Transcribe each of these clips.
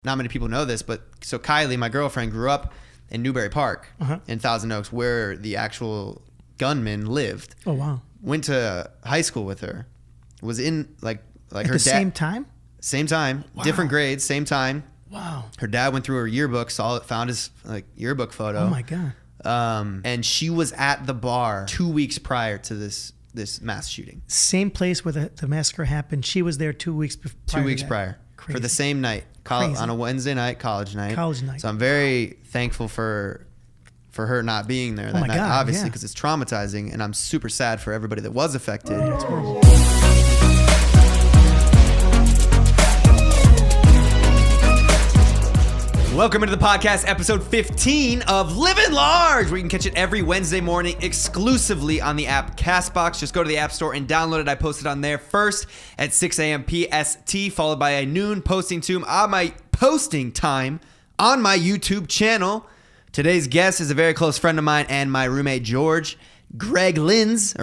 not many people know this, but so Kylie, my girlfriend, grew up in Newbury Park in Thousand Oaks, where the actual gunman lived. Oh, wow. Went to high school with her. Was in like At her the dad. same time? Same time. Wow. Different grades, same time. Wow. Her dad went through her yearbook, found his yearbook photo. Oh, my God. And she was at the bar 2 weeks prior to this mass shooting. Same place where the massacre happened. She was there 2 weeks prior. 2 weeks prior. Crazy. For the same night. On a Wednesday night, college night. So I'm very thankful for her not being there that night, God, obviously, because it's traumatizing, and I'm super sad for everybody that was affected. Yeah, it's horrible. Welcome into the podcast, episode 15 of Livin Large, where you can catch it every Wednesday morning exclusively on the app CastBox. Just go to the App Store and download it. I post it on there first at 6 a.m. PST, followed by a noon posting time on my YouTube channel. Today's guest is a very close friend of mine and my roommate, George. Greg Lindsay.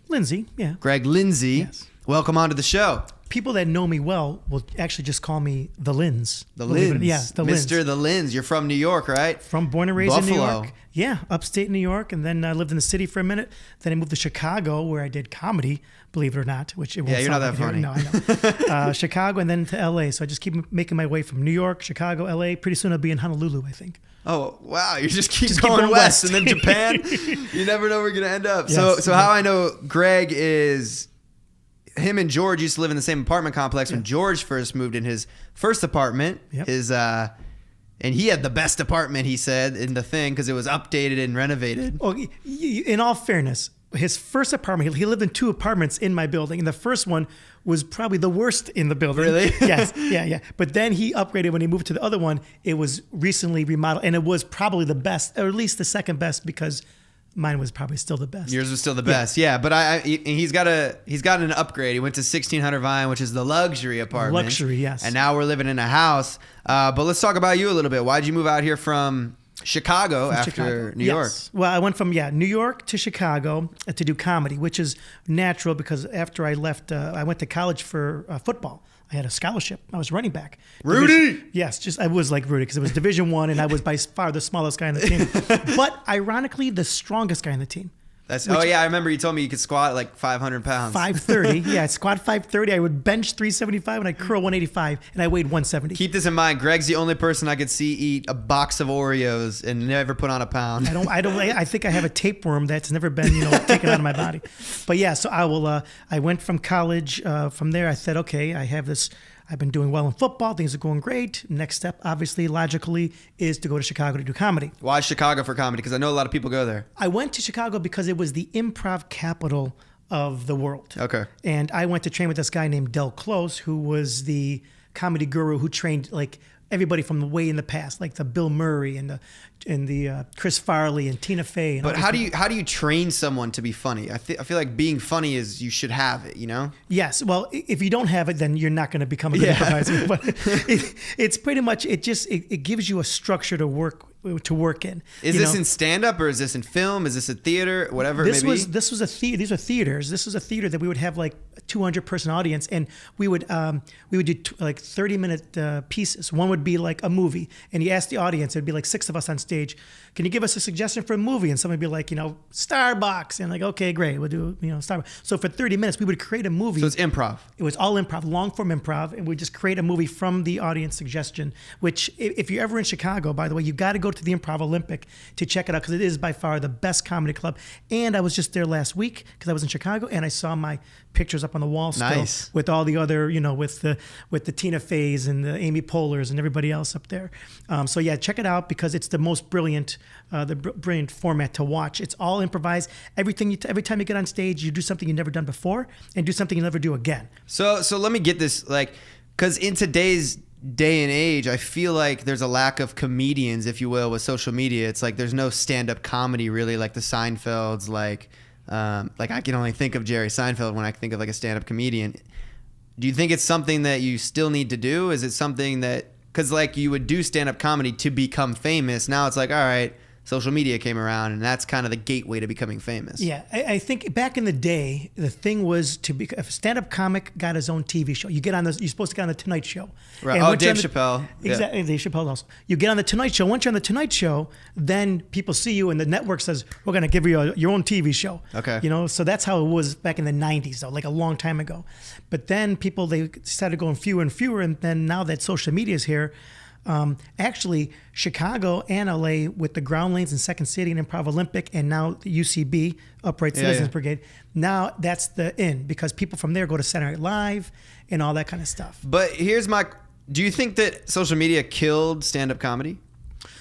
Lindsay, yeah. Greg Lindsay. Yes. Welcome onto the show. People that know me well will actually just call me the Linz. The Linz. Yeah, the Linz. Mr. The Linz. You're from New York, right? Born and raised Buffalo. in New York. Yeah, upstate New York. And then I lived in the city for a minute. Then I moved to Chicago where I did comedy, believe it or not. Which it won't you're not that like funny. No, I know. Chicago and then to LA. So I just keep making my way from New York, Chicago, LA. Pretty soon I'll be in Honolulu, I think. Oh, wow. You just keep going west and then Japan. You never know where you're going to end up. Yes. So how I know Greg is... Him and George used to live in the same apartment complex when George first moved in his first apartment. Yep. And he had the best apartment, he said, in the thing because it was updated and renovated. Oh, in all fairness, his first apartment, he lived in two apartments in my building, and the first one was probably the worst in the building. Really? Yes, yeah. But then he upgraded when he moved to the other one. It was recently remodeled, and it was probably the best, or at least the second best, because mine was probably still the best. Yours was still the best, yeah. But he's got an upgrade. He went to 1600 Vine, which is the luxury apartment. Luxury, yes. And now we're living in a house. But let's talk about you a little bit. Why'd you move out here from Chicago after New York? Well, I went from New York to Chicago to do comedy, which is natural because after I left, I went to college for football. I had a scholarship. I was running back. Rudy! Yes, I was like Rudy because it was Division I, and I was by far the smallest guy on the team. But ironically, the strongest guy on the team. I remember you told me you could squat like 500 pounds. 530. Yeah, I'd squat 530. I would bench 375 and I'd curl 185, and I weighed 170. Keep this in mind. Greg's the only person I could see eat a box of Oreos and never put on a pound. I think I have a tapeworm that's never been, taken out of my body. But yeah, so I went from college. From there, I said, okay, I have this. I've been doing well in football. Things are going great. Next step, obviously, logically, is to go to Chicago to do comedy. Why Chicago for comedy? Because I know a lot of people go there. I went to Chicago because it was the improv capital of the world. Okay. And I went to train with this guy named Del Close, who was the comedy guru who trained like everybody from the way in the past, like the Bill Murray and the Chris Farley and Tina Fey. And but how do you train someone to be funny? I feel like being funny is you should have it, Yes. Well, if you don't have it, then you're not going to become a good improviser. But it's pretty much it gives you a structure to work in. Is this in stand-up or is this in film? Is this a theater? Whatever it may be? These are theaters. This was a theater that we would have like a 200-person audience, and we would do like 30-minute pieces. One would be like a movie, and you ask the audience. It'd be like 6 of us on stage. Can you give us a suggestion for a movie? And someone would be like, Starbucks, and like, okay, great, we'll do Starbucks. So for 30 minutes, we would create a movie. So it's improv. It was all improv, long form improv, and we just create a movie from the audience suggestion. Which, if you're ever in Chicago, by the way, you got to go to the Improv Olympic to check it out because it is by far the best comedy club. And I was just there last week because I was in Chicago, and I saw my pictures up on the wall still with all the other, with the Tina Feys and the Amy Pohlers and everybody else up there. So yeah, check it out because it's the most brilliant format to watch. It's all improvised. Every time you get on stage, you do something you've never done before and do something you'll never do again. So let me get this, because in today's day and age, I feel like there's a lack of comedians, if you will, with social media. It's like there's no stand-up comedy really, like the Seinfelds, like I can only think of Jerry Seinfeld when I think of like a stand-up comedian. Do you think it's something that you still need to do? Is it something that, because like you would do stand-up comedy to become famous, now it's like, all right, social media came around, and that's kind of the gateway to becoming famous. Yeah, I think back in the day, the thing was if a stand-up comic got his own TV show, you're supposed to get on the Tonight Show. Right. And Oh, Dave Chappelle. Exactly, Dave Chappelle also. You get on the Tonight Show. Once you're on the Tonight Show, then people see you, and the network says, we're going to give you your own TV show. Okay. So that's how it was back in the 90s, though, like a long time ago. But then they started going fewer and fewer, and then now that social media is here, actually, Chicago and LA with the Ground Lanes and Second City and Improv Olympic, and now the UCB, Upright Citizens Brigade. Now that's the in, because people from there go to Saturday Night Live and all that kind of stuff. But do you think that social media killed stand-up comedy,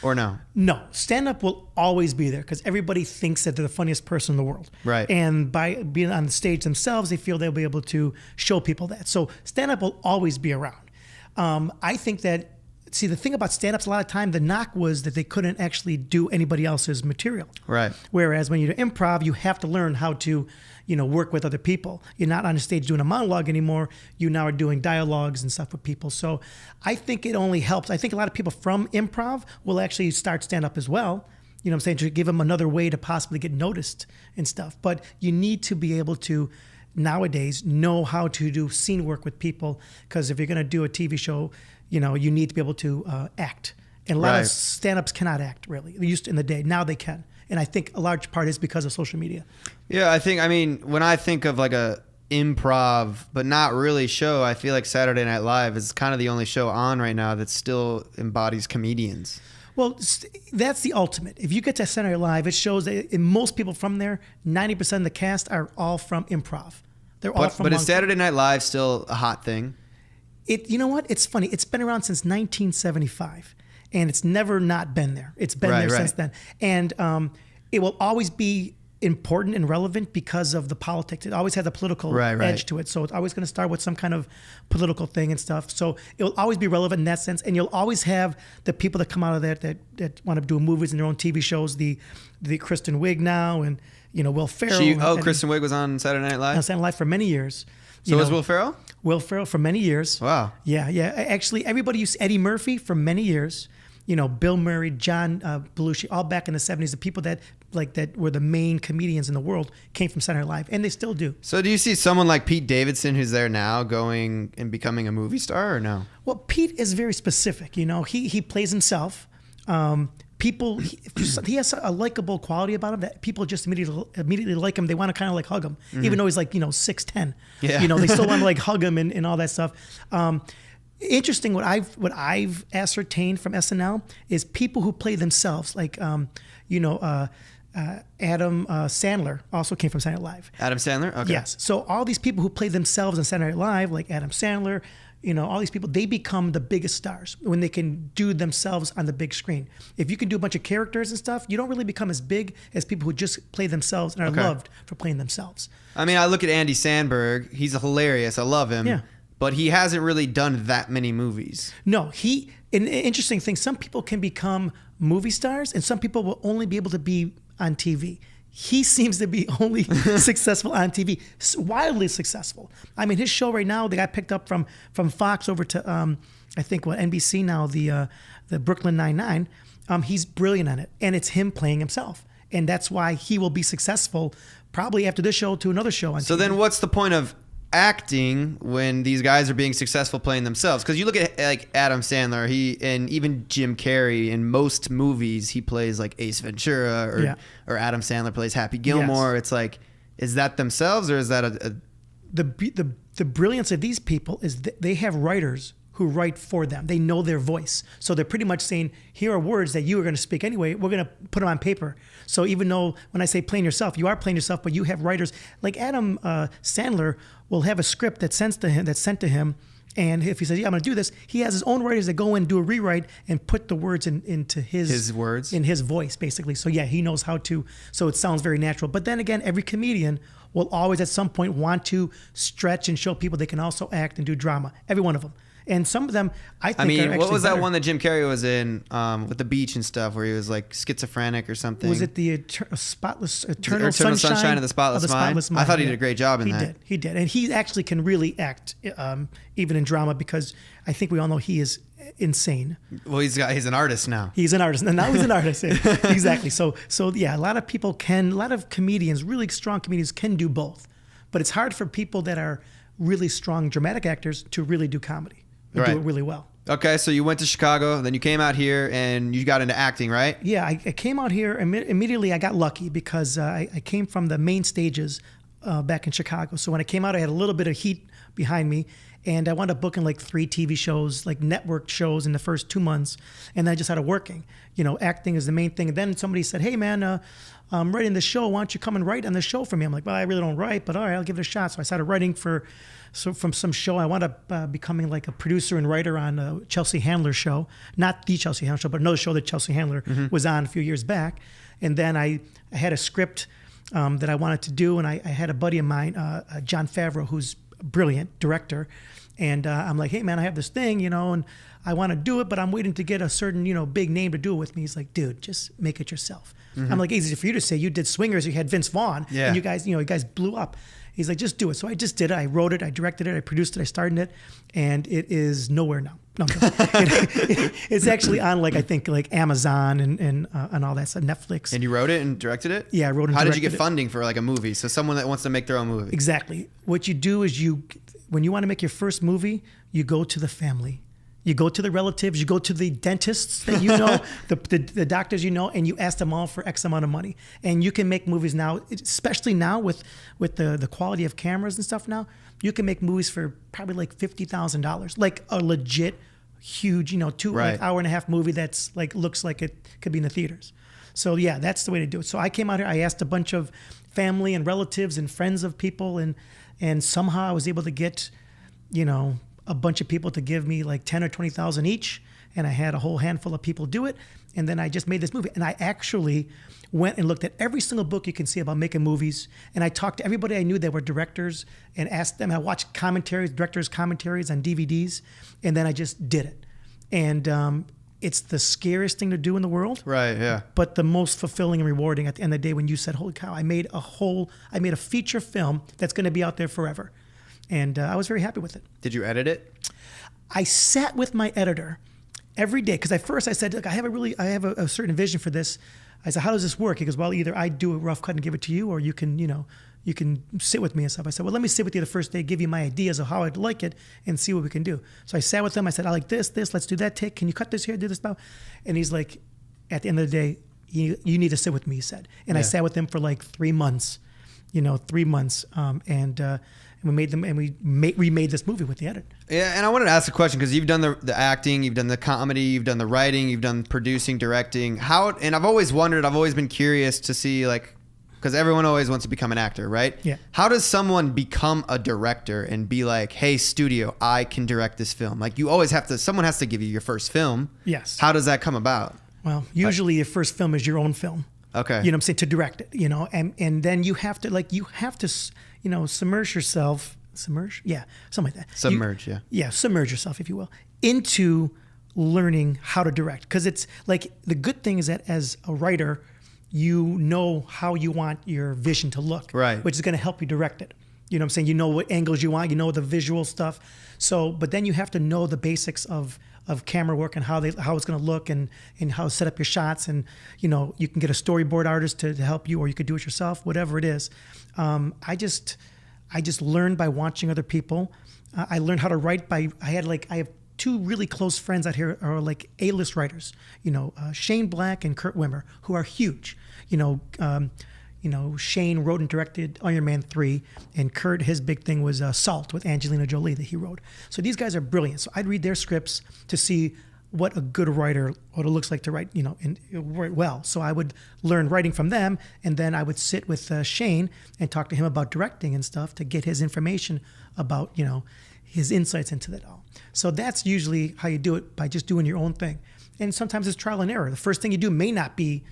or no? No, stand-up will always be there because everybody thinks that they're the funniest person in the world. Right. And by being on the stage themselves, they feel they'll be able to show people that. So stand-up will always be around. I think that. See, the thing about stand-ups, a lot of time, the knock was that they couldn't actually do anybody else's material. Right. Whereas when you do improv, you have to learn how to, work with other people. You're not on the stage doing a monologue anymore. You now are doing dialogues and stuff with people. So I think it only helps. I think a lot of people from improv will actually start stand-up as well. You know what I'm saying? To give them another way to possibly get noticed and stuff. But you need to be able to nowadays know how to do scene work with people, because if you're going to do a TV show, you need to be able to act. And a lot of stand-ups cannot act, really. They used to in the day. Now they can. And I think a large part is because of social media. Yeah, when I think of like a improv, but not really show, I feel like Saturday Night Live is kind of the only show on right now that still embodies comedians. Well, that's the ultimate. If you get to Saturday Night Live, it shows that most people from there, 90% of the cast are all from improv. They're all from. But is Saturday Night Live still a hot thing? You know what? It's funny. It's been around since 1975, and it's never not been there. It's been there since then, and it will always be important and relevant because of the politics. It always has a political edge to it, so it's always going to start with some kind of political thing and stuff. So it will always be relevant in that sense, and you'll always have the people that come out of that want to do movies and their own TV shows. The Kristen Wiig now, and Will Ferrell. Kristen Wiig was on Saturday Night Live. On Saturday Night Live for many years. So was Will Ferrell? Will Ferrell for many years. Wow. Yeah. Actually, everybody used Eddie Murphy for many years. Bill Murray, John Belushi, all back in the 70s. The people that were the main comedians in the world came from Saturday Night Live, and they still do. So do you see someone like Pete Davidson, who's there now, going and becoming a movie star, or no? Well, Pete is very specific. He plays himself. He has a likable quality about him that people just immediately like him. They want to kind of like hug him, even though he's like 6'10". Yeah. They still want to like hug him and all that stuff. Interesting. What I've ascertained from SNL is people who play themselves, like Adam Sandler also came from Saturday Night Live. Adam Sandler? Okay. Yes. So all these people who play themselves on Saturday Night Live, like Adam Sandler, all these people, they become the biggest stars when they can do themselves on the big screen. If you can do a bunch of characters and stuff, you don't really become as big as people who just play themselves and are loved for playing themselves. I look at Andy Samberg. He's hilarious. I love him. Yeah. But he hasn't really done that many movies. No, an interesting thing, some people can become movie stars and some people will only be able to be on TV. He seems to be only successful on TV, wildly successful. His show right now, they got picked up from Fox over to, I think, NBC now, the Brooklyn Nine-Nine. He's brilliant on it, and it's him playing himself. And that's why he will be successful probably after this show to another show on TV. So then what's the point of acting when these guys are being successful playing themselves? Because you look at like Adam Sandler, and even Jim Carrey, in most movies he plays like Ace Ventura, or Adam Sandler plays Happy Gilmore. Yes. It's like, is that themselves, or is that the brilliance of these people is that they have writers who write for them. They know their voice. So they're pretty much saying, here are words that you are going to speak anyway. We're going to put them on paper. So even though when I say playing yourself, you are playing yourself, but you have writers. Like Adam Sandler will have a script that's sent to him. And if he says, I'm going to do this, he has his own writers that go in and do a rewrite and put the words into his words, in his voice, basically. So yeah, he knows how to, so it sounds very natural. But then again, every comedian will always at some point want to stretch and show people they can also act and do drama. Every one of them. And some of them, I think, I mean, are what was that better. one that Jim Carrey was in with the beach and stuff, where he was like schizophrenic or something? Was it the Eternal Sunshine of the Spotless Mind? I thought he did a great job in that. He did. And he actually can really act, even in drama, because I think we all know he is insane. Well, he's an artist now. He's an artist. And now he's an artist. Yeah, exactly. So yeah, a lot of comedians, really strong comedians, can do both. But it's hard for people that are really strong dramatic actors to really do comedy and do it really well. Okay, so you went to Chicago, then you came out here and you got into acting, right? Yeah, I came out here immediately. I got lucky because I came from the main stages back in Chicago. So when I came out, I had a little bit of heat behind me, and I wound up booking like 3 TV shows, like network shows in the first 2 months, and then I just started working. Acting is the main thing. And then somebody said, "Hey, man, I'm writing the show. Why don't you come and write on the show for me?" I'm like, "Well, I really don't write, but all right, I'll give it a shot." So I started writing from some show. I wound up becoming like a producer and writer on Chelsea Handler's show. Not the Chelsea Handler show, but another show that Chelsea Handler was on a few years back. And then I had a script that I wanted to do, and I had a buddy of mine, John Favreau, who's a brilliant director. And I'm like, "Hey, man, I have this thing, and I want to do it, but I'm waiting to get a certain, big name to do it with me." He's like, "Dude, just make it yourself." I'm like, "Easy for you to say. You did Swingers. You had Vince Vaughn, and you guys blew up." He's like, "Just do it." So I just did it. I wrote it. I directed it. I produced it. I starred in it, and it is nowhere now. No, it's actually on I think Amazon and all that stuff, Netflix. And you wrote it and directed it? Yeah, I wrote and How directed did you get it. funding for like a movie? So someone that wants to make their own movie. Exactly. What you do is when you want to make your first movie, you go to the family. You go to the relatives, you go to the dentists that you know, the doctors you know, and you ask them all for X amount of money. And you can make movies now, especially now with the quality of cameras and stuff now, you can make movies for probably like $50,000, like a legit huge, 2 hour and a half movie that's looks like it could be in the theaters. So yeah, that's the way to do it. So I came out here, I asked a bunch of family and relatives and friends of people, and somehow I was able to get, a bunch of people to give me like 10 or 20,000 each, and I had a whole handful of people do it, and then I just made this movie. And I actually went and looked at every single book you can see about making movies, and I talked to everybody I knew that were directors and asked them. I watched directors' commentaries on DVDs, and then I just did it. And it's the scariest thing to do in the world, right? Yeah, but the most fulfilling and rewarding at the end of the day when you said, "Holy cow, I made a feature film that's going to be out there forever." And I was very happy with it. Did you edit it? I sat with my editor every day because at first I said, "Look, I have a certain vision for this." I said, "How does this work?" He goes, "Well, either I do a rough cut and give it to you, or you can sit with me and stuff." I said, "Well, let me sit with you the first day, give you my ideas of how I'd like it, and see what we can do." So I sat with him. I said, "I like this. Let's do that take. Can you cut this here? Do this now?" And he's like, at the end of the day, you need to sit with me, he said. And I sat with him for like 3 months, 3 months, and we made them, and we remade this movie with the edit. Yeah, and I wanted to ask a question because you've done the acting, you've done the comedy, you've done the writing, you've done producing, directing. And I've always wondered, I've always been curious to see because everyone always wants to become an actor, right? Yeah. How does someone become a director and be like, "Hey, studio, I can direct this film"? Like you always someone has to give you your first film. Yes. How does that come about? Well, usually your first film is your own film. Okay. You know what I'm saying? To direct it, and then you have to submerge yourself. Submerge? Yeah, something like that. Submerge, yeah. Yeah, submerge yourself, if you will, into learning how to direct. Because it's like the good thing is that as a writer, you know how you want your vision to look, right? Which is going to help you direct it. You know what I'm saying? You know what angles you want, you know the visual stuff. So, but then you have to know the basics of camera work and how it's going to look and how to set up your shots. And, you can get a storyboard artist to help you, or you could do it yourself, whatever it is. I just learned by watching other people. I learned how to write I have 2 really close friends out here are like A-list writers, Shane Black and Kurt Wimmer, who are huge. Shane wrote and directed Iron Man 3, and Kurt, his big thing was Salt with Angelina Jolie that he wrote. So these guys are brilliant. So I'd read their scripts to see what a good writer, what it looks like to write, and write well. So I would learn writing from them, and then I would sit with Shane and talk to him about directing and stuff to get his information about, his insights into that all. So that's usually how you do it, by just doing your own thing. And sometimes it's trial and error. The first thing you do may not be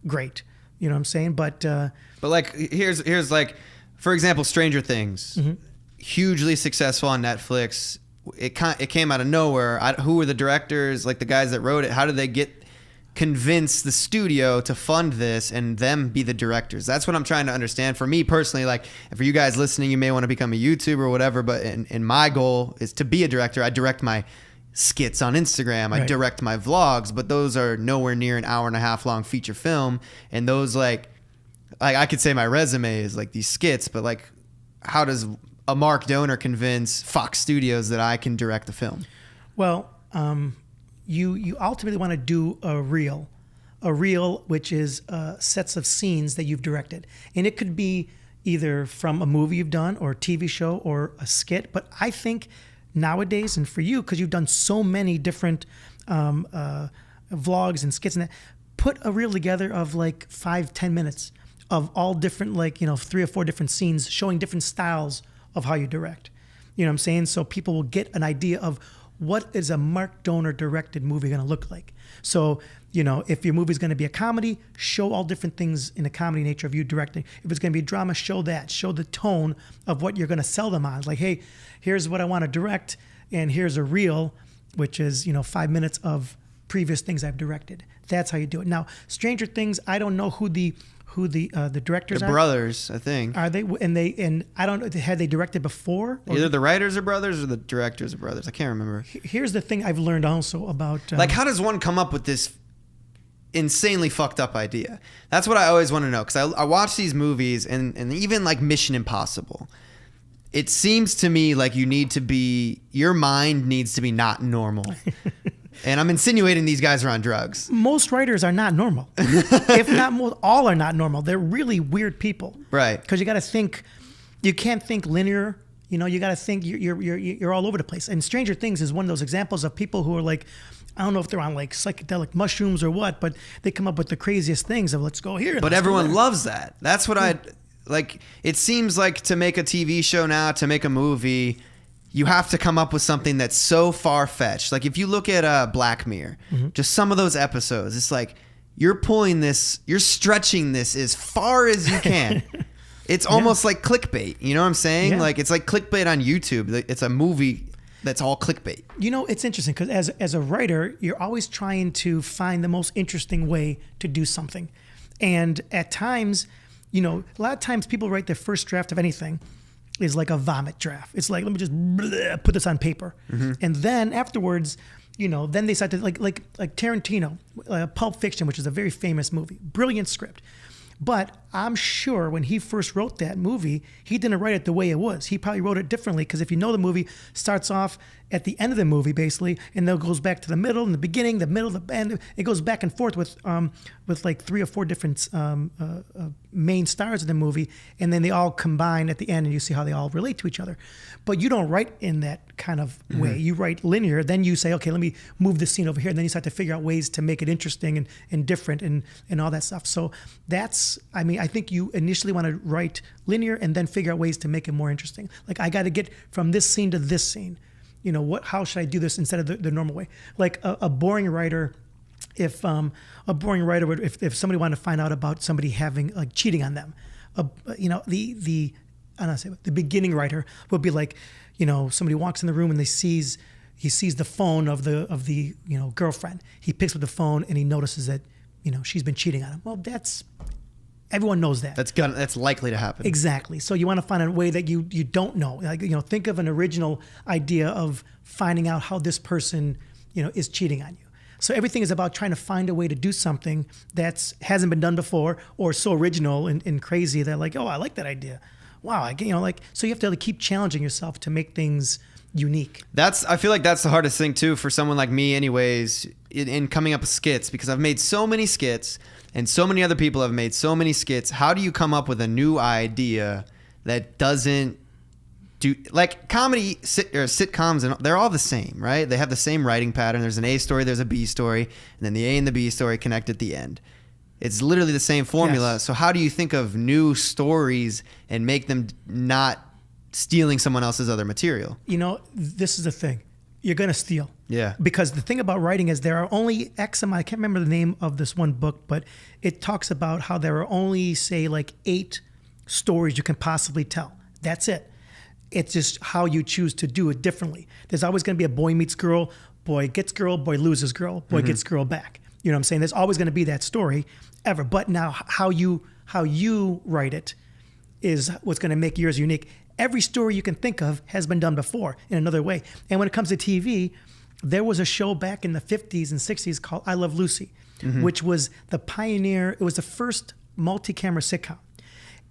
great. You know what I'm saying? But here's like, for example, Stranger Things, hugely successful on Netflix. it came out of nowhere. Who were the directors, like the guys that wrote it? How did they convince the studio to fund this and them be the directors? That's what I'm trying to understand. For me personally, like for you guys listening, you may want to become a YouTuber or whatever, but in my goal is to be a director. I direct my skits on Instagram. I direct my vlogs, but those are nowhere near an hour and a half long feature film. And those like I could say my resume is like these skits, but like how does a Mark Dohner convince Fox Studios that I can direct the film? Well, you ultimately want to do a reel which is sets of scenes that you've directed, and it could be either from a movie you've done or a TV show or a skit. But I think nowadays, and for you, because you've done so many different vlogs and skits and that, put a reel together of like 5-10 minutes of all different, like, 3 or 4 different scenes showing different styles of how you direct. You know what I'm saying? So people will get an idea of what is a Mark Dohner directed movie going to look like. So, if your movie is going to be a comedy, show all different things in the comedy nature of you directing. If it's going to be a drama, show that. Show the tone of what you're going to sell them on. It's like, hey, here's what I want to direct, and here's a reel, which is, 5 minutes of previous things I've directed. That's how you do it. Now, Stranger Things, I don't know who the directors are. The brothers, I think. Are they? And I don't know. Had they directed before? Either the writers are brothers or the directors are brothers. I can't remember. Here's the thing I've learned also about. Like, how does one come up with this insanely fucked up idea? That's what I always want to know, because I watch these movies and even like Mission Impossible. It seems to me like your mind needs to be not normal. And I'm insinuating these guys are on drugs. Most writers are not normal. If not most, all are not normal. They're really weird people. Right. Because you got to think, you can't think linear. You got to think you're all over the place. And Stranger Things is one of those examples of people who are like, I don't know if they're on like psychedelic mushrooms or what, but they come up with the craziest things of let's go here. But everyone loves that. That's what like. It seems like to make a TV show now, to make a movie, you have to come up with something that's so far-fetched. Like if you look at Black Mirror, just some of those episodes, it's like you're stretching this as far as you can. It's almost like clickbait. You know what I'm saying? Yeah. Like it's like clickbait on YouTube. It's a movie that's all clickbait. It's interesting because as a writer, you're always trying to find the most interesting way to do something. And at times, a lot of times people write their first draft of anything is like a vomit draft. It's like, let me just put this on paper. And then afterwards, then they start to like Tarantino, Pulp Fiction, which is a very famous movie, brilliant script. But I'm sure when he first wrote that movie, he didn't write it the way it was. He probably wrote it differently, because if you know, the movie starts off at the end of the movie, basically, and then it goes back to the middle and the beginning, the middle, the end. It goes back and forth with like 3 or 4 different main stars of the movie, and then they all combine at the end, and you see how they all relate to each other. But you don't write in that kind of way. You write linear. Then you say, okay, let me move this scene over here. And then you start to figure out ways to make it interesting and different and all that stuff. So I think you initially want to write linear and then figure out ways to make it more interesting. Like, I got to get from this scene to this scene. How should I do this instead of the normal way? Like a boring writer, if somebody wanted to find out about somebody having like cheating on them, the beginning writer would be like, somebody walks in the room and he sees the phone of the girlfriend. He picks up the phone and he notices that she's been cheating on him. Well, everyone knows that. That's likely to happen. Exactly. So you want to find a way that you don't know. Like, think of an original idea of finding out how this person, is cheating on you. So everything is about trying to find a way to do something that hasn't been done before, or so original and crazy that like, oh, I like that idea. Wow. So you have to keep challenging yourself to make things unique. I feel like that's the hardest thing too for someone like me anyways, in coming up with skits, because I've made so many skits and so many other people have made so many skits. How do you come up with a new idea that doesn't do, like comedy sitcoms, and they're all the same, right? They have the same writing pattern. There's an A story, there's a B story, and then the A and the B story connect at the end. It's literally the same formula. Yes. So how do you think of new stories and make them not stealing someone else's other material? This is the thing. You're going to steal. Yeah. Because the thing about writing is there are only X amount, I can't remember the name of this one book, but it talks about how there are only, say, like 8 stories you can possibly tell. That's it. It's just how you choose to do it differently. There's always going to be a boy meets girl, boy gets girl, boy loses girl, boy gets girl back. You know what I'm saying? There's always going to be that story ever. But now how you write it is what's going to make yours unique. Every story you can think of has been done before in another way. And when it comes to TV, there was a show back in the 50s and 60s called I Love Lucy, which was the pioneer. It was the first multi-camera sitcom.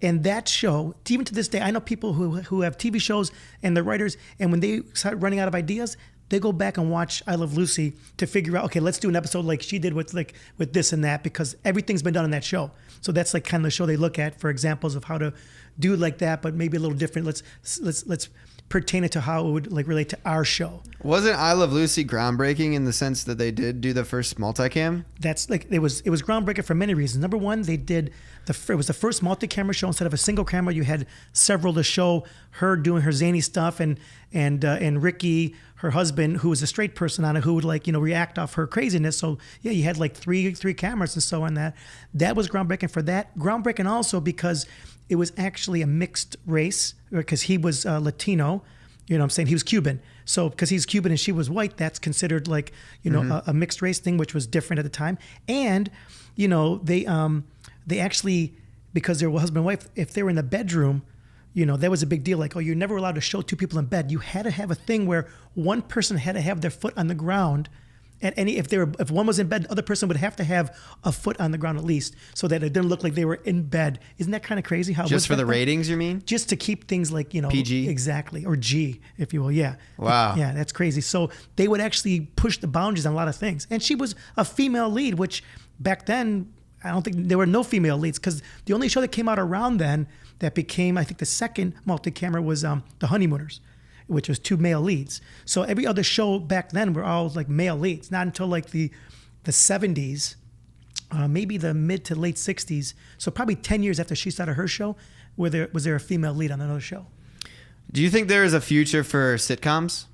And that show, even to this day, I know people who have TV shows and they're writers, and when they start running out of ideas, they go back and watch I Love Lucy to figure out, okay, let's do an episode like she did with this and that, because everything's been done in that show. So that's like kind of the show they look at for examples of how to do it like that, but maybe a little different. Let's pertain it to how it would like relate to our show. Wasn't I Love Lucy groundbreaking in the sense that they did do the first multicam? That's like it was groundbreaking for many reasons. Number one, they did it was the first multi-camera show. Instead of a single camera, you had several to show her doing her zany stuff, and Ricky, her husband, who was a straight person on it, who would react off her craziness. So yeah, you had like three cameras and so on. That was groundbreaking for that. Groundbreaking also because it was actually a mixed race, because he was Latino. You know what I'm saying? He was Cuban. So because he's Cuban and she was white, that's considered like, a mixed race thing, which was different at the time. And, they actually, because they were husband and wife, if they were in the bedroom, that was a big deal. Like, you're never allowed to show two people in bed. You had to have a thing where one person had to have their foot on the ground. If one was in bed, the other person would have to have a foot on the ground at least, so that it didn't look like they were in bed. Isn't that kind of crazy? How just for the ratings, you mean? Just to keep things like PG, exactly, or G, if you will. Yeah. Wow. Yeah, that's crazy. So they would actually push the boundaries on a lot of things. And she was a female lead, which back then I don't think there were no female leads, because the only show that came out around then that became, I think, the second multi-camera was The Honeymooners, which was two male leads. So every other show back then were all like male leads. Not until like the 70s, maybe the mid to late 60s. So probably 10 years after she started her show, was there a female lead on another show. Do you think there is a future for sitcoms?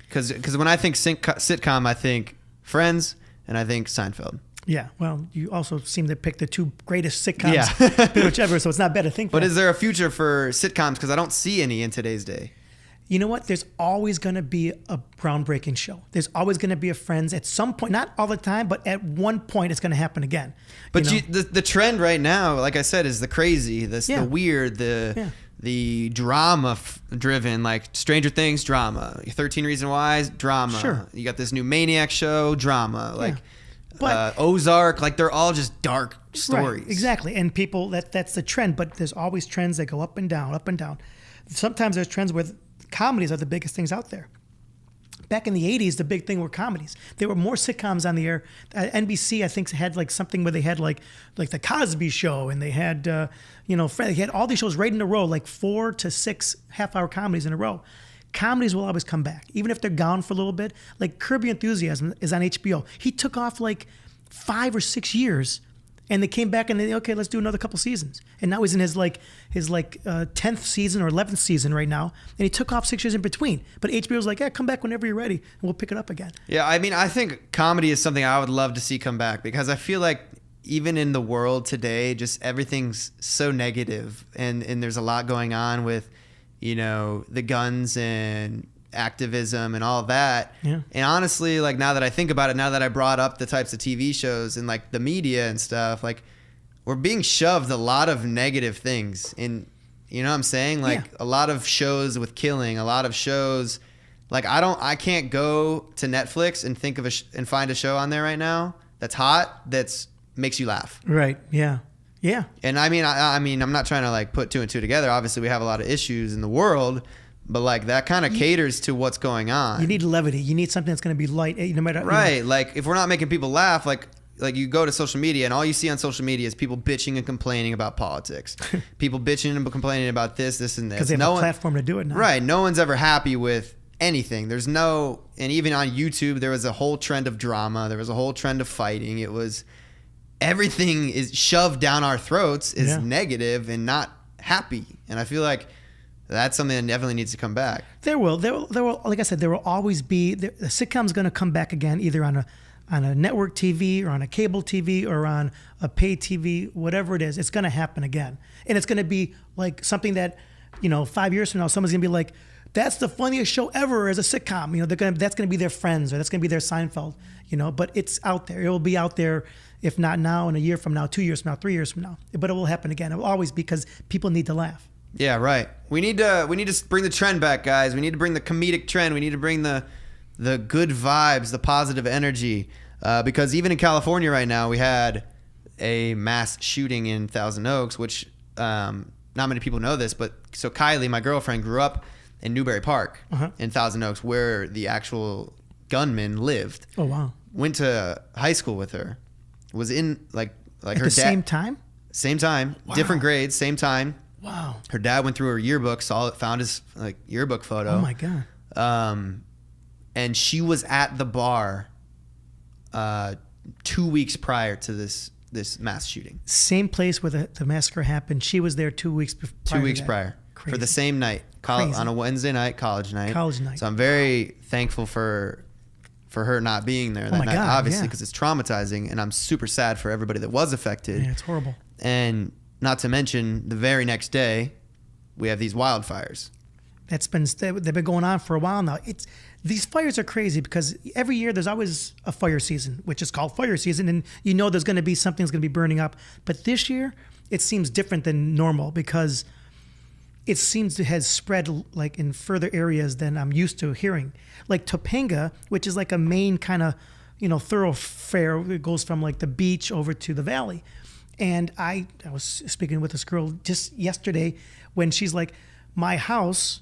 Because when I think sitcom, I think Friends and I think Seinfeld. Yeah, well, you also seem to pick the two greatest sitcoms, yeah. pretty much ever, so it's not bad to think. But is there a future for sitcoms? Because I don't see any in today's day. You know what? There's always going to be a groundbreaking show. There's always going to be a Friends at some point, not all the time, but at one point it's going to happen again. But the trend right now, like I said, is the crazy, the weird, the drama-driven, like Stranger Things, drama. 13 Reasons Why, drama. Sure. You got this new Maniac show, drama. Like Ozark, like they're all just dark stories. Right, exactly. And people, that's the trend, but there's always trends that go up and down, up and down. Sometimes there's trends where comedies are the biggest things out there. Back in the 80s, the big thing were comedies. There were more sitcoms on the air. NBC, I think, had like something where they had like the Cosby Show, and they had, they had all these shows right in a row, like 4 to 6 half-hour comedies in a row. Comedies will always come back, even if they're gone for a little bit. Like Curb Your Enthusiasm is on HBO. He took off like 5 or 6 years, and they came back and they, okay, let's do another couple seasons. And now he's in his 10th season or 11th season right now, and he took off 6 years in between. But HBO's like, yeah, come back whenever you're ready, and we'll pick it up again. Yeah, I mean, I think comedy is something I would love to see come back, because I feel like even in the world today, just everything's so negative, and there's a lot going on with the guns and activism and all of that. Yeah. And honestly, like, now that I think about it, now that I brought up the types of TV shows and like the media and stuff, like, we're being shoved a lot of negative things. And you know what I'm saying? Like, a lot of shows with killing, a lot of shows, like, I can't go to Netflix and think of and find a show on there right now that's hot, that's makes you laugh. Right. Yeah. Yeah. And I mean, I'm not trying to like put 2 and 2 together. Obviously, we have a lot of issues in the world, but like that kind of caters to what's going on. You need levity. You need something that's going to be light, no matter. Right. Like, if we're not making people laugh, like you go to social media and all you see on social media is people bitching and complaining about politics. People bitching and complaining about this, and this. Because they have a platform to do it now. Right. No one's ever happy with anything. And even on YouTube, there was a whole trend of drama. There was a whole trend of fighting. It was, everything is shoved down our throats is negative and not happy. And I feel like that's something that definitely needs to come back. There will, like I said, there will always be, the sitcom's going to come back again, either on a network TV or on a cable TV or on a pay TV, whatever it is, it's going to happen again. And it's going to be like something that, 5 years from now, someone's going to be like, that's the funniest show ever as a sitcom. You know, that's gonna be their Friends, or that's gonna be their Seinfeld. You know, but it's out there. It will be out there, if not now, in a year from now, 2 years from now, 3 years from now. But it will happen again. It will always, because people need to laugh. Yeah, right. We need to bring the trend back, guys. We need to bring the comedic trend. We need to bring the good vibes, the positive energy. Because even in California right now, we had a mass shooting in Thousand Oaks, which not many people know this, but so Kylie, my girlfriend, grew up in Newbury Park in Thousand Oaks, where the actual gunman lived. Oh, wow. Went to high school with her. Was in like At her the dad. same time? Same time. Wow. Different grades, same time. Wow. Her dad went through her yearbook, found his yearbook photo. Oh my God. And she was at the bar 2 weeks prior to this mass shooting. Same place where the massacre happened. She was there 2 weeks before. 2 weeks prior. Crazy. For the same night. On a Wednesday night, college night. College night. So I'm very thankful for her not being there that night, God, obviously, yeah. because it's traumatizing, and I'm super sad for everybody that was affected. Yeah, it's horrible. And not to mention, the very next day, we have these wildfires. They've been going on for a while now. These fires are crazy because every year there's always a fire season, which is called fire season, and you know there's going to be something's going to be burning up. But this year, it seems different than normal because it seems to have spread like in further areas than I'm used to hearing. Like Topanga, which is like a main kind of, thoroughfare. It goes from like the beach over to the valley. And I was speaking with this girl just yesterday when she's like, my house,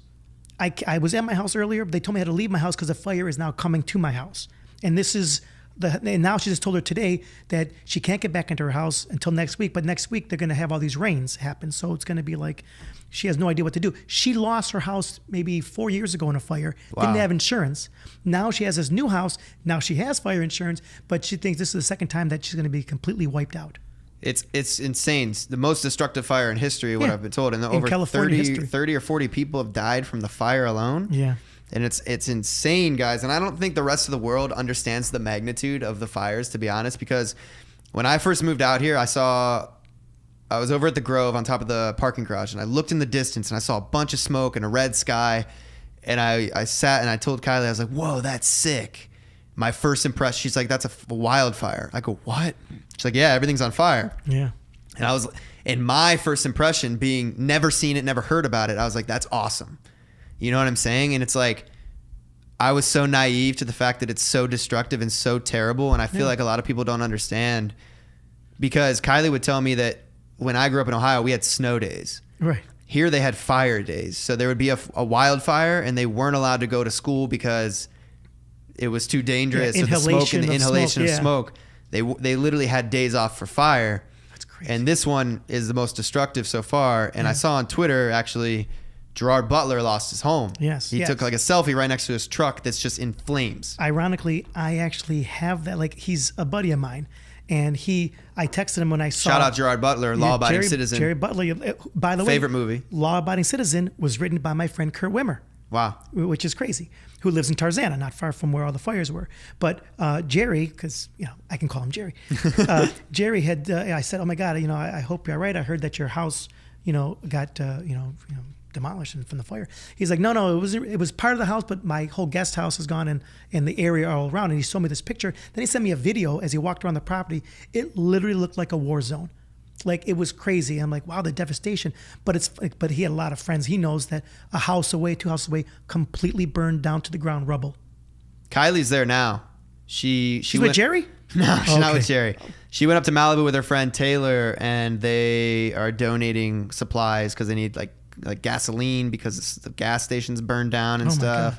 I was at my house earlier, but they told me I had to leave my house because the fire is now coming to my house. And this is and now she just told her today that she can't get back into her house until next week. But next week they're going to have all these rains happen. So it's going to be like, she has no idea what to do. She lost her house maybe 4 years ago in a fire. Wow. Didn't have insurance. Now she has this new house. Now she has fire insurance, but she thinks this is the second time that she's going to be completely wiped out. It's insane. It's the most destructive fire in history, what I've been told. And over California 30 or 40 people have died from the fire alone. Yeah. And it's insane, guys. And I don't think the rest of the world understands the magnitude of the fires, to be honest, because when I first moved out here, I was over at the Grove on top of the parking garage, and I looked in the distance and I saw a bunch of smoke and a red sky. And I sat and I told Kylie, I was like, whoa, that's sick. My first impression, she's like, that's a wildfire. I go, what? She's like, yeah, everything's on fire. Yeah. And my first impression being never seen it, never heard about it, I was like, that's awesome. You know what I'm saying? And it's like, I was so naive to the fact that it's so destructive and so terrible. And I feel like a lot of people don't understand, because Kylie would tell me that when I grew up in Ohio, we had snow days. Right. Here they had fire days. So there would be a wildfire and they weren't allowed to go to school because it was too dangerous. Yeah, with the smoke and the inhalation of smoke. They literally had days off for fire. That's crazy. And this one is the most destructive so far. And I saw on Twitter, actually, Gerard Butler lost his home. Yes. He took like a selfie right next to his truck that's just in flames. Ironically, I actually have that. Like, he's a buddy of mine. And I texted him when I saw. Shout out Gerard Butler, Law Abiding Citizen. Jerry Butler, by the way. Favorite movie. Law Abiding Citizen was written by my friend Kurt Wimmer. Wow. Which is crazy. Who lives in Tarzana, not far from where all the fires were. But Jerry, because I can call him Jerry. Jerry had. I said, "Oh my God, I hope you're all right. I heard that your house, got demolished from the fire." He's like, "No, it was part of the house, but my whole guest house is gone and the area all around." And he showed me this picture. Then he sent me a video as he walked around the property. It literally looked like a war zone. Like, it was crazy. I'm like, wow, the devastation. But he had a lot of friends. He knows that a house away, 2 houses away, completely burned down to the ground, rubble. Kylie's there now. She's with Jerry? No, she's not with Jerry. She went up to Malibu with her friend Taylor, and they are donating supplies because they need like gasoline because the gas stations burned down and stuff.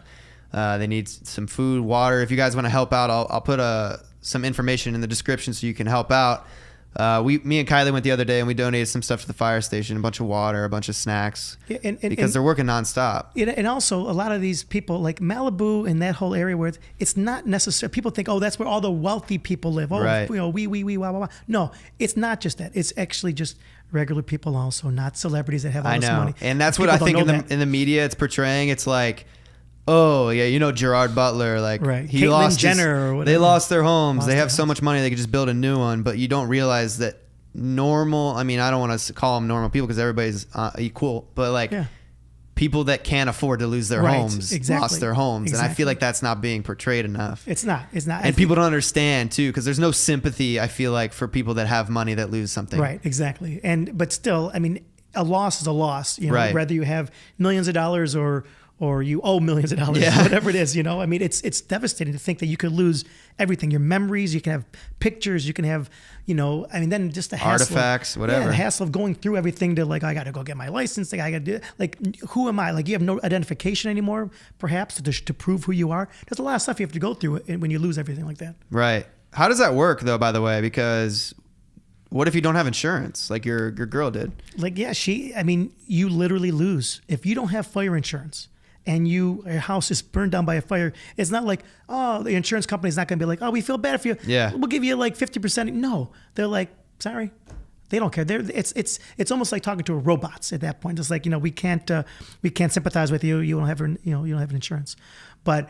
They need some food, water. If you guys want to help out, I'll put some information in the description so you can help out. Me and Kylie went the other day and we donated some stuff to the fire station, a bunch of water, a bunch of snacks, because they're working nonstop. And also, a lot of these people, like Malibu and that whole area where it's not necessary. People think, oh, that's where all the wealthy people live. Oh, right. Wah, wah, wah. No, it's not just that. It's actually just regular people also, not celebrities that have all this money. And that's what I think in the media it's portraying. It's like, oh yeah, Gerard Butler, like he Caitlyn lost Jenner or whatever. They lost their homes. They have so much money they could just build a new one. But you don't realize that normal. I mean, I don't want to call them normal people because everybody's equal. But people that can't afford to lose their Right, homes exactly. lost their homes. And I Exactly. feel like that's not being portrayed enough. It's not. And people don't understand too, because there's no sympathy, I feel like, for people that have money that lose something. Right, exactly. But still, I mean, a loss is a loss. You know, Right. whether you have millions of dollars or you owe millions of dollars, Yeah. whatever it is. You know, I mean, it's devastating to think that you could lose everything. Your memories, you can have pictures, you can have, you know, I mean, then just the hassle, Artifacts, of, whatever. Yeah, the hassle of going through everything to like, I got to go get my license. Like, I got to do like, who am I? Like, you have no identification anymore, perhaps to prove who you are. There's a lot of stuff you have to go through when you lose everything like that. Right. How does that work though, by the way? Because what if you don't have insurance like your girl did? Like, yeah, I mean, you literally lose if you don't have fire insurance and your house is burned down by a fire. It's not like, oh, the insurance company's not going to be like, oh, we feel bad for you. Yeah. We'll give you like 50%. No, they're like, sorry. They don't care. It's almost like talking to robots at that point. It's like, you know, we can't sympathize with you. You don't have an insurance. But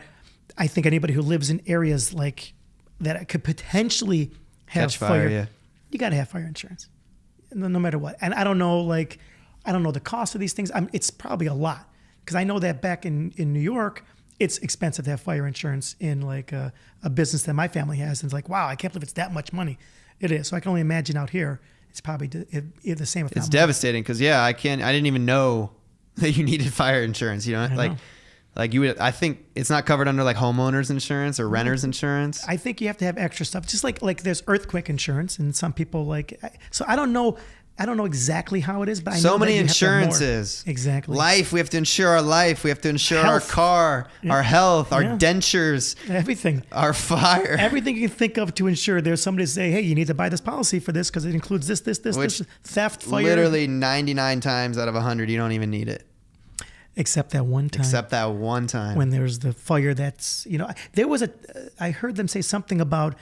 I think anybody who lives in areas like that could potentially have Catch fire, yeah. You got to have fire insurance, no matter what. And I don't know the cost of these things. It's probably a lot, because I know that back in New York, it's expensive to have fire insurance in like a business that my family has. And it's like, wow, I can't believe it's that much money. It is. So I can only imagine out here, it's probably the same. If It's not more. devastating because I didn't even know that you needed fire insurance. You know, like you would. I think it's not covered under like homeowners insurance or renters insurance. I think you have to have extra stuff, just like there's earthquake insurance, and some people like. So I don't know exactly how it is, but I know So many that you have to have more. insurances. Exactly. Life. We have to insure our life. We have to insure Health. our car, our health, our Yeah. dentures, Everything. our fire. Everything you can think of to insure. There's somebody to say, hey, you need to buy this policy for this because it includes this, Which theft, fire. Literally 99 times out of 100, you don't even need it. Except that one time. Except that one time. When there's the fire that's, you know, there was I heard them say something about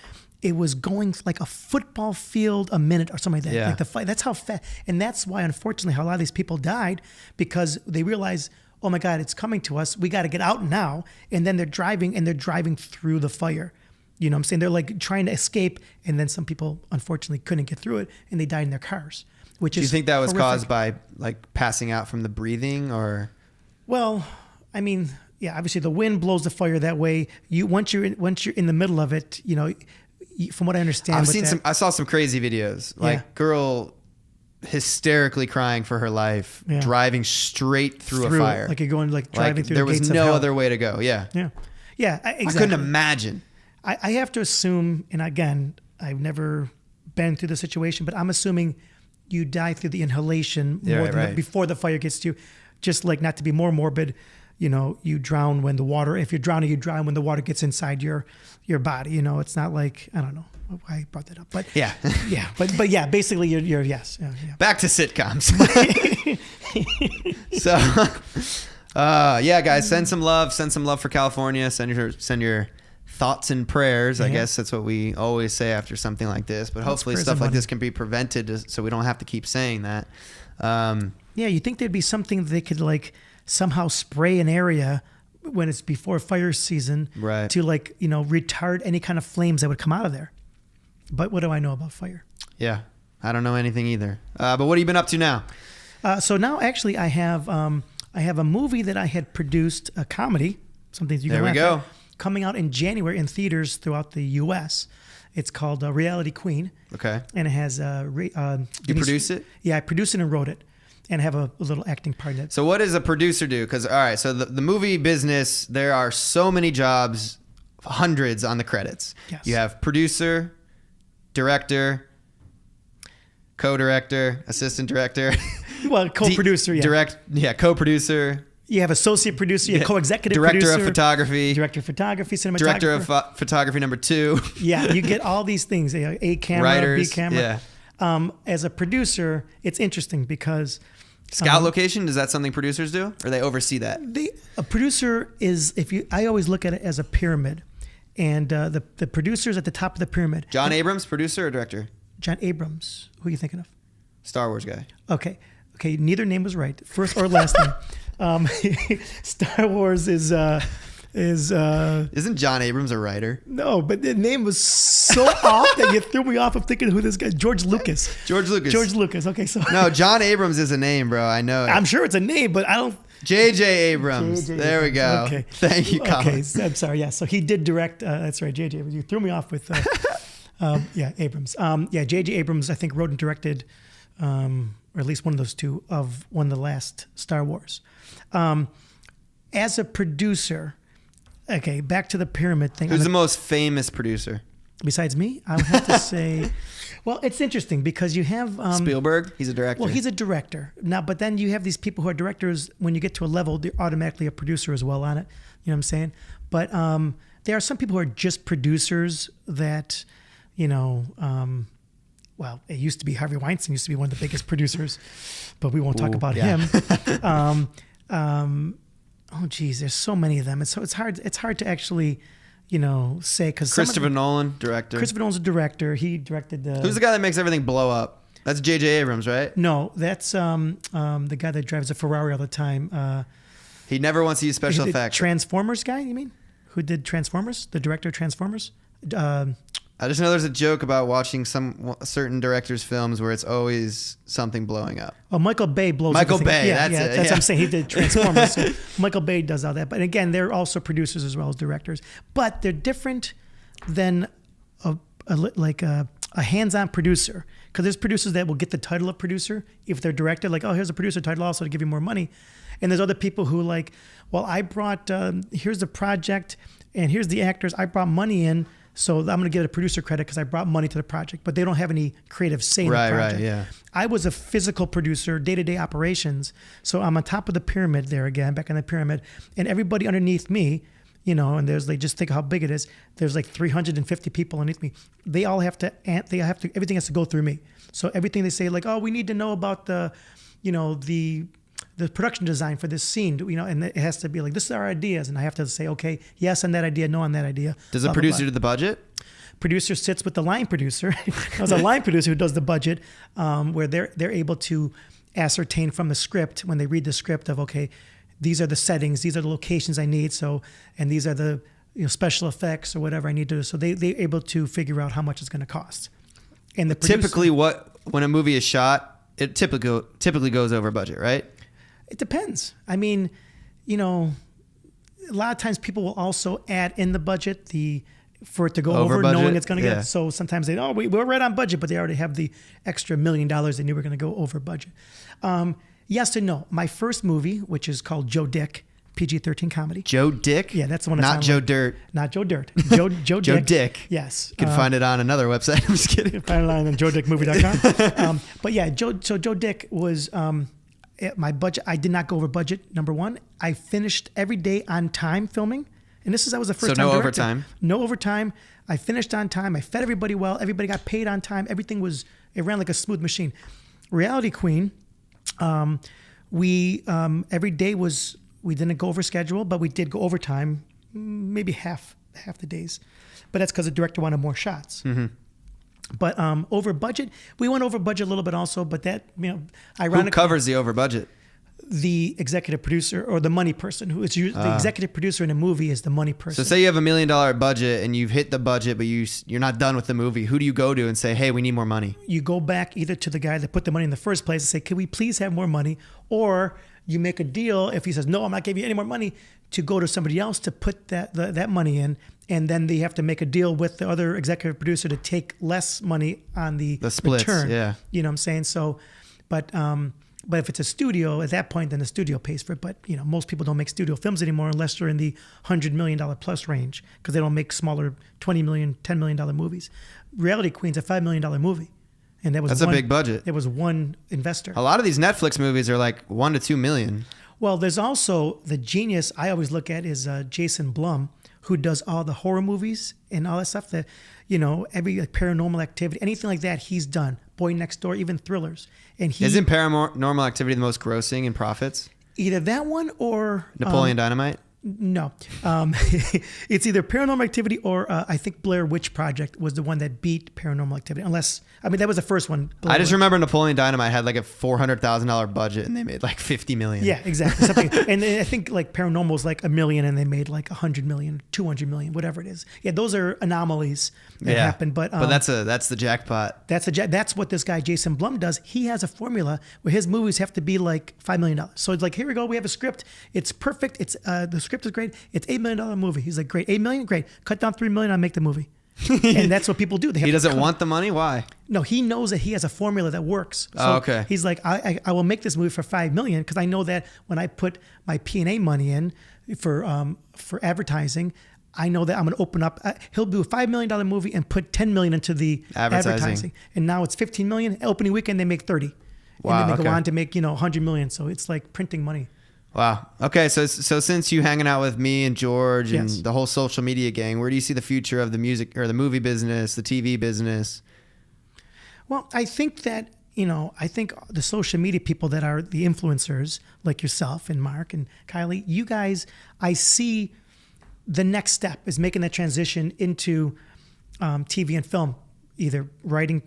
it was going like a football field a minute or something like that. Yeah. Like the fire, that's how fast. And that's why, unfortunately, how a lot of these people died, because they realize, oh my God, it's coming to us. We got to get out now. And then they're driving through the fire. You know what I'm saying? They're like trying to escape. And then some people, unfortunately, couldn't get through it and they died in their cars, which Do you is think that was horrific. caused by like passing out from the breathing or? Well, I mean, yeah, obviously the wind blows the fire that way. Once you're in the middle of it, you know, from what I understand, I saw some crazy videos, like girl hysterically crying for her life, driving straight through a fire. Like you're going like driving through there the gates was of no hell. other way to go. Yeah. Exactly. I couldn't imagine. I have to assume, and again, I've never been through the situation, but I'm assuming you die through the inhalation before the fire gets to you. Just like, not to be more morbid, you know, you drown when the water, if you're drowning, you drown when the water gets inside your body. You know, it's not like, I don't know why I brought that up, but yeah. But yeah, basically you're yes. Yeah. Back to sitcoms. So, yeah, guys, send some love for California. Send your thoughts and prayers. I guess that's what we always say after something like this, but hopefully stuff like this can be prevented so we don't have to keep saying that. Yeah, you think there'd be something that they could like somehow spray an area when it's before fire season to like, you know, retard any kind of flames that would come out of there. But what do I know about fire? Yeah, I don't know anything either. But what have you been up to now? So now actually I have a movie that I had produced, a comedy, something you can There we laugh go. at, coming out in January in theaters throughout the U.S. It's called Reality Queen. Okay. And it has You produce it? Yeah, I produced it and wrote it, and have a little acting part in it. So what does a producer do? Because, all right, so the movie business, there are so many jobs, hundreds on the credits. Yes. You have producer, director, co-director, assistant director. Well, co-producer, co-producer. You have associate producer, you have co-executive director producer. Director of photography, cinematographer. Director of photography number 2. Yeah, you get all these things. A camera, Writers, B camera. Yeah. As a producer, it's interesting because... Scout location, is that something producers do? Or they oversee that? A producer is, I always look at it as a pyramid. And the producer's at the top of the pyramid. John Abrams, producer or director? John Abrams. Who are you thinking of? Star Wars guy. Okay, neither name was right. First or last name. Star Wars is Isn't John Abrams a writer? No, but the name was so off that you threw me off of thinking who this guy. George Lucas. George Lucas. Okay, so no, John Abrams is a name, bro. I know it. I'm sure it's a name, but I don't. J.J. Abrams. J.J. There we go. Okay. Thank you, Colin. Okay, so I'm sorry. Yeah, so he did direct. That's right, J.J. You threw me off with. Abrams. J.J. Abrams, I think, wrote and directed, or at least one of those two of one of the last Star Wars. As a producer, okay, back to the pyramid thing. Who's the most famous producer? Besides me, I would have to say, well, it's interesting because you have Spielberg. He's a director. Well, he's a director now, but then you have these people who are directors. When you get to a level, they're automatically a producer as well on it. You know what I'm saying? But there are some people who are just producers that, well, it used to be Harvey Weinstein used to be one of the biggest producers, but we won't talk about him. Oh, geez, there's so many of them, and so it's hard to actually. Say because Christopher Nolan, director. Christopher Nolan's a director. He directed the. Who's the guy that makes everything blow up? That's J.J. Abrams, right? No, that's the guy that drives a Ferrari all the time. He never wants to use special effects. Transformers guy, you mean? Who did Transformers? The director of Transformers? I just know there's a joke about watching some certain directors' films where it's always something blowing up. Oh, Michael Bay blows Michael everything up. Bay, Yeah, that's it. That's what I'm saying. He did Transformers. So Michael Bay does all that. But again, they're also producers as well as directors. But they're different than a hands-on producer. Because there's producers that will get the title of producer if they're directed. Like, oh, here's a producer title also to give you more money. And there's other people who well, I brought, here's the project and here's the actors. I brought money in. So I'm going to get a producer credit because I brought money to the project, but they don't have any creative say in the project. Right, yeah. I was a physical producer, day-to-day operations. So I'm on top of the pyramid there again, back in the pyramid, and everybody underneath me, and there's just think how big it is. There's 350 people underneath me. They all have to, everything has to go through me. So everything they say, oh, we need to know about the production design for this scene, and it has to be this is our ideas, and I have to say, okay, yes on that idea, no on that idea. Does the producer do the budget? Producer sits with the line producer. There's a line producer who does the budget, where they're able to ascertain from the script when they read the script of, okay, these are the settings, these are the locations I need, and these are the special effects or whatever I need to do. So they're able to figure out how much it's going to cost. And the typically, when a movie is shot, it typically goes over budget, right? It depends. I mean, a lot of times people will also add in the budget for it to go over knowing it's going to get. So sometimes we're right on budget, but they already have the extra $1 million they knew were going to go over budget. Yes and no. My first movie, which is called Joe Dick, PG-13 comedy. Joe Dick? Yeah, that's the one. Not Joe Dirt. Not Joe Dirt. Joe Dick. Joe Dick. Yes. You can find it on another website. I'm just kidding. You can find it on joedickmovie.com. But yeah, Joe Dick was... my budget, I did not go over budget, number one. I finished every day on time filming. And I was a first time So no director. overtime? No overtime. I finished on time. I fed everybody well. Everybody got paid on time. It ran like a smooth machine. Reality Queen, we every day we didn't go over schedule, but we did go overtime, maybe half the days. But that's because the director wanted more shots. Mm-hmm. But over budget, we went over budget a little bit also, but that, ironically. Who covers the over budget? The executive producer or the money person the executive producer in a movie is the money person. So say you have $1 million budget and you've hit the budget, but you're not done with the movie. Who do you go to and say, hey, we need more money? You go back either to the guy that put the money in the first place and say, can we please have more money? Or you make a deal if he says, no, I'm not giving you any more money, to go to somebody else to put that money in. And then they have to make a deal with the other executive producer to take less money on the splits, return. Yeah. You know what I'm saying? So, but if it's a studio, at that point, then the studio pays for it. But most people don't make studio films anymore unless they're in the $100 million plus range, because they don't make smaller $20 million, $10 million movies. Reality Queen's a $5 million movie, and that's a big budget. There was one investor. A lot of these Netflix movies are like $1 to $2 million. Well, there's also the genius I always look at is Jason Blum, who does all the horror movies and all that stuff that, every Paranormal Activity, anything like that he's done. Boy Next Door, even thrillers. And Isn't Paranormal Activity the most grossing in profits? Either that one or... Napoleon Dynamite? No, it's either Paranormal Activity or I think Blair Witch Project was the one that beat Paranormal Activity. Unless, I mean, that was the first one. I just remember Napoleon Dynamite had like a $400,000 budget and they made like 50 million. Yeah, exactly. Something, and I think like Paranormal was like $1 million and they made like 100 million, 200 million, whatever it is. Yeah, those are anomalies that happen. But that's the jackpot. That's what this guy Jason Blum does. He has a formula where his movies have to be like $5 million. So it's like, here we go. We have a script. It's perfect. It's the script is great. It's $8 million movie. He's like, great, $8 million, great. Cut down $3 million, I'll make the movie. And that's what people do. He doesn't want the money. Why? No, he knows that he has a formula that works. So okay. He's like, I will make this movie for $5 million because I know that when I put my P&A money in for advertising, I know that I'm going to open up. He'll do a $5 million movie and put $10 million into the advertising. And now it's $15 million. Opening weekend they make 30. Wow. And then they go on to make $100 million. So it's like printing money. Wow. Okay. So since you hanging out with me and George and the whole social media gang, where do you see the future of the music or the movie business, the TV business? Well, I think that, I think the social media people that are the influencers like yourself and Mark and Kylie, you guys, I see the next step is making that transition into TV and film, either writing,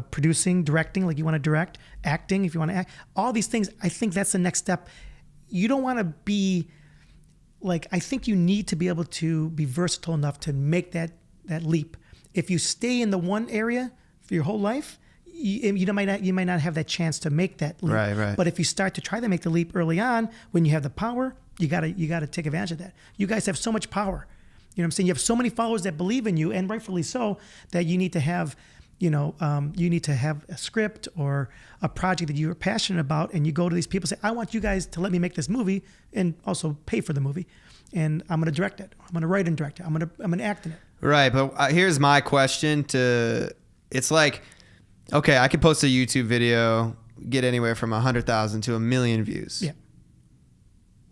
producing, directing, like you want to direct, acting, if you want to act, all these things. I think that's the next step. You don't want to be like, I think you need to be able to be versatile enough to make that leap. If you stay in the one area for your whole life, you might not have that chance to make that leap. Right. But if you start to try to make the leap early on, when you have the power, you gotta take advantage of that. You guys have so much power. You know what I'm saying? You have so many followers that believe in you, and rightfully so, that you need to have a script or a project that you're passionate about, and you go to these people and say, I want you guys to let me make this movie and also pay for the movie. And I'm going to direct it. I'm going to write and direct it. I'm going to act in it. Right. But here's my question it's like, okay, I could post a YouTube video, get anywhere from 100,000 to 1 million views. Yeah.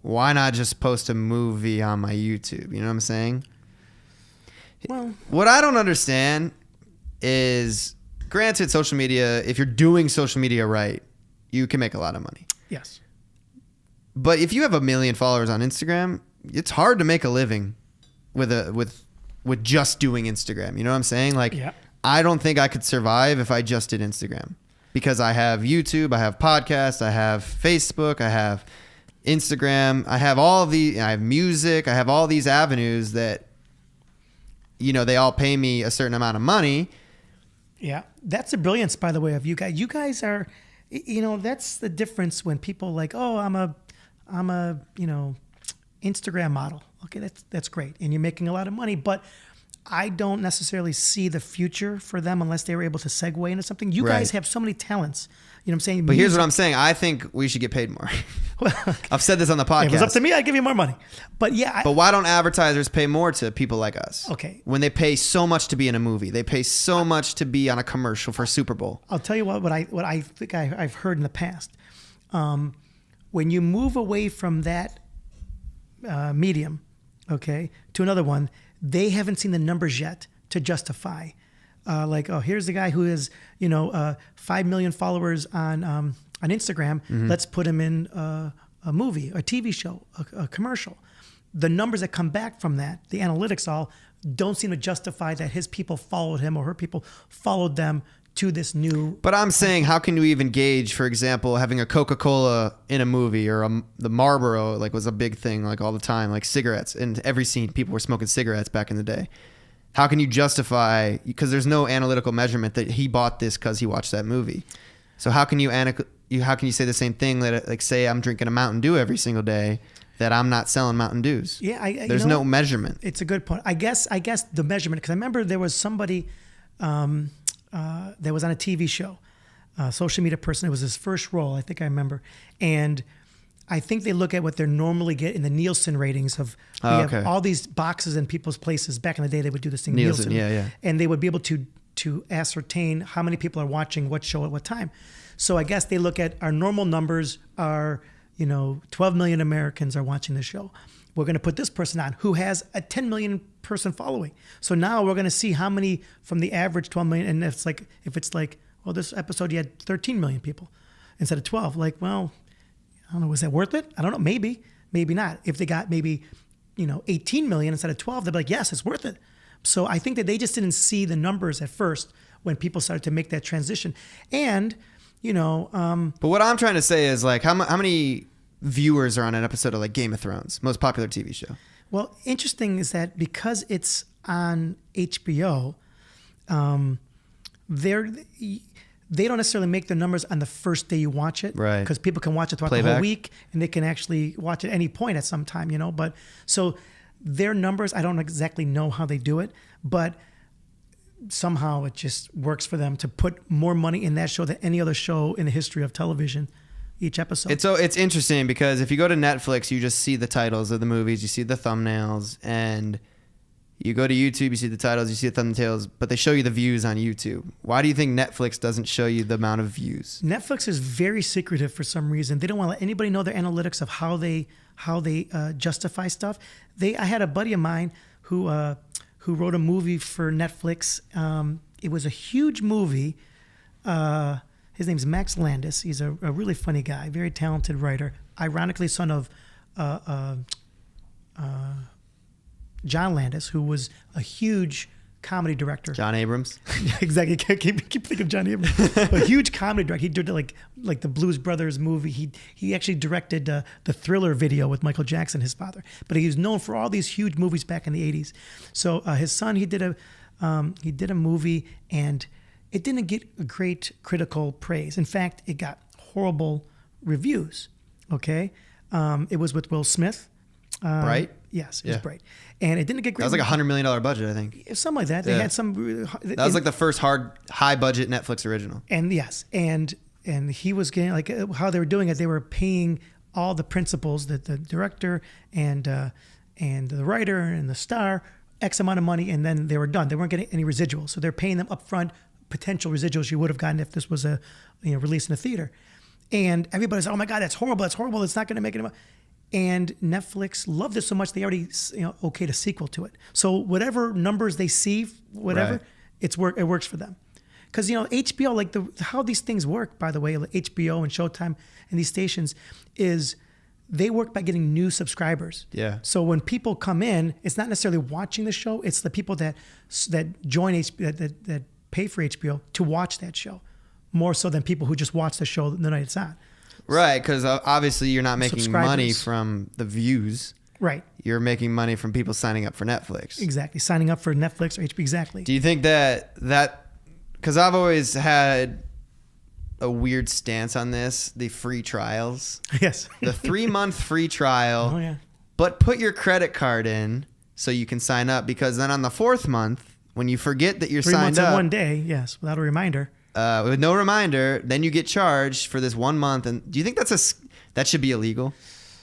Why not just post a movie on my YouTube? You know what I'm saying? Well, what I don't understand is, granted, social media, if you're doing social media right, you can make a lot of money. Yes. But if you have 1 million followers on Instagram, it's hard to make a living with just doing Instagram. You know what I'm saying? Like, yeah. I don't think I could survive if I just did Instagram, because I have YouTube, I have podcasts, I have Facebook, I have Instagram, I have music, I have all these avenues that, they all pay me a certain amount of money. Yeah, that's the brilliance, by the way, of you guys. You guys are, that's the difference when people like, oh, I'm a Instagram model. Okay, that's great, and you're making a lot of money, but I don't necessarily see the future for them unless they were able to segue into something. You guys have so many talents. You know what I'm saying? But here's what I'm saying. I think we should get paid more. Well, I've said this on the podcast. If it was up to me, I'd give you more money. But yeah. But why don't advertisers pay more to people like us? Okay. When they pay so much to be in a movie, they pay so much to be on a commercial for Super Bowl. I'll tell you what I think I've heard in the past. When you move away from that medium, okay, to another one, they haven't seen the numbers yet to justify. Here's the guy who has 5 million followers on Instagram. Mm-hmm. Let's put him in a movie, a TV show, a commercial. The numbers that come back from that, the analytics all don't seem to justify that his people followed him or her people followed them to this new. But I'm saying, how can you even gauge, for example, having a Coca-Cola in a movie, or the Marlboro was a big thing all the time, like cigarettes. In every scene, people were smoking cigarettes back in the day. How can you justify, because there's no analytical measurement that he bought this because he watched that movie. So how can you say the same thing that, say I'm drinking a Mountain Dew every single day, that I'm not selling Mountain Dews? Yeah, there's no measurement. It's a good point. I guess the measurement, because I remember there was somebody that was on a TV show, social media person. It was his first role, I think I remember, and I think they look at what they normally get in the Nielsen ratings of. We have all these boxes in people's places. Back in the day, they would do this thing Nielsen, yeah, and they would be able to ascertain how many people are watching what show at what time. So I guess they look at our normal numbers are 12 million Americans are watching the show. We're going to put this person on who has a 10 million person following. So now we're going to see how many from the average 12 million. And if it's like, well, this episode you had 13 million people instead of 12. I don't know, was that worth it? I don't know. Maybe not. If they got maybe 18 million instead of 12, they'd be like, yes, it's worth it. So I think that they just didn't see the numbers at first when people started to make that transition. And, but what I'm trying to say is like, how many viewers are on an episode of like Game of Thrones, most popular TV show? Well, interesting is that because it's on HBO, they don't necessarily make the numbers on the first day you watch it, right? Because people can watch it throughout the whole week, and they can actually watch it at any point at some time, But so their numbers, I don't exactly know how they do it, but somehow it just works for them to put more money in that show than any other show in the history of television. Each episode. It's interesting because if you go to Netflix, you just see the titles of the movies, you see the thumbnails, and you go to YouTube, you see the titles, you see the thumbnails, but they show you the views on YouTube. Why do you think Netflix doesn't show you the amount of views? Netflix is very secretive for some reason. They don't want to let anybody know their analytics of how they justify stuff. I had a buddy of mine who wrote a movie for Netflix. It was a huge movie. His name's Max Landis. He's a really funny guy, very talented writer. Ironically, son of John Landis, who was a huge comedy director. John Abrams. Exactly. Keep thinking of John Abrams. A huge comedy director. He did like the Blues Brothers movie. He actually directed the Thriller video with Michael Jackson, his father. But he was known for all these huge movies back in the 80s. So his son, he did a movie, and it didn't get great critical praise. In fact, it got horrible reviews. Okay, it was with Will Smith. Bright? Yes, it was Bright, and it didn't get great. That was like $100 million budget, I think. Something like that. They had some. That was like the first high budget Netflix original. And yes, and he was getting like how they were doing it. They were paying all the principals, the director and the writer and the star, X amount of money, and then they were done. They weren't getting any residuals, so they're paying them upfront. Potential residuals you would have gotten if this was a release in a theater. And everybody's, oh my God, that's horrible. It's horrible. It's not going to make it. And Netflix loved it so much they already okayed a sequel to it. So whatever numbers they see, whatever, it works for them. Because HBO, like how these things work, by the way, like HBO and Showtime and these stations is they work by getting new subscribers. Yeah. So when people come in, it's not necessarily watching the show. It's the people that join HBO that pay for HBO to watch that show, more so than people who just watch the show the night it's on. Right, because obviously you're not making money from the views. Right. You're making money from people signing up for Netflix. Exactly, signing up for Netflix or HBO. Exactly. Do you think that because I've always had a weird stance on this, the free trials. Yes. The 3-month free trial. Oh, yeah. But put your credit card in so you can sign up, because then on the 4th month, when you forget that you're 3 signed months up, in one day, yes, without a reminder. With no reminder, then you get charged for this 1 month. And do you think that should be illegal?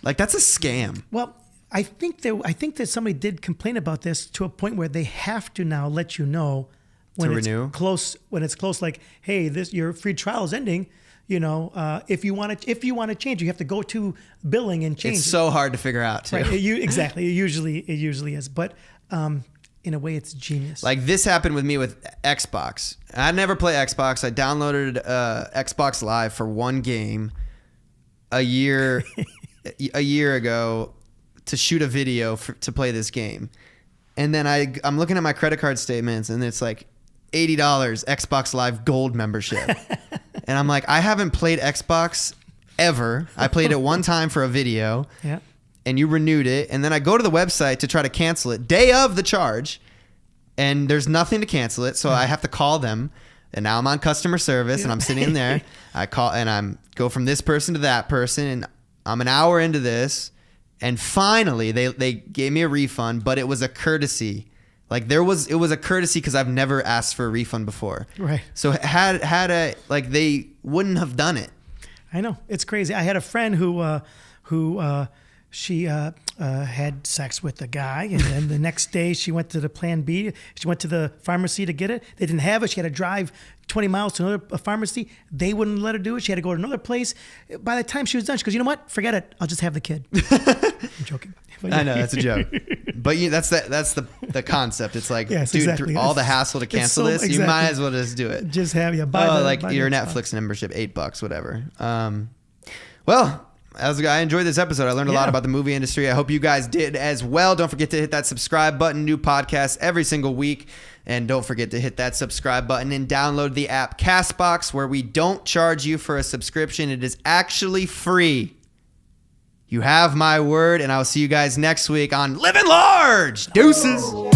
Like, that's a scam. Well, I think that somebody did complain about this to a point where they have to now let you know when it's renew? close. When it's close, like, hey, your free trial is ending. If you want to change, you have to go to billing and change. It's so hard to figure out too. Right? Exactly. It usually is, but. In a way, it's genius. Like this happened with me with Xbox. I never play Xbox. I downloaded Xbox Live for one game a year ago to shoot a video to play this game. And then I'm looking at my credit card statements and it's like $80 Xbox Live Gold membership. And I'm like, I haven't played Xbox ever. I played it one time for a video. Yeah. And you renewed it, and then I go to the website to try to cancel it day of the charge, and there's nothing to cancel it, so I have to call them, and now I'm on customer service, and I'm sitting in there. I call, and I'm go from this person to that person, and I'm an hour into this, and finally they gave me a refund, but it was a courtesy. Like it was a courtesy because I've never asked for a refund before. Right. So they wouldn't have done it. I know, it's crazy. I had a friend who she had sex with a guy, and then the next day she went to the Plan B. She went to the pharmacy to get it. They didn't have it. She had to drive 20 miles to another pharmacy. They wouldn't let her do it. She had to go to another place. By the time she was done, she goes, you know what? Forget it. I'll just have the kid. I'm joking. I know, that's a joke. But that's the concept. It's like, yes, dude, exactly. through all the hassle to cancel this, you might as well just do it. Just have your Netflix membership, $8, whatever. Well, I enjoyed this episode. I learned a lot about the movie industry. I hope you guys did as well. Don't forget to hit that subscribe button. New podcasts every single week. And don't forget to hit that subscribe button and download the app Castbox, where we don't charge you for a subscription. It is actually free. You have my word, and I'll see you guys next week on Livin' Large. Deuces.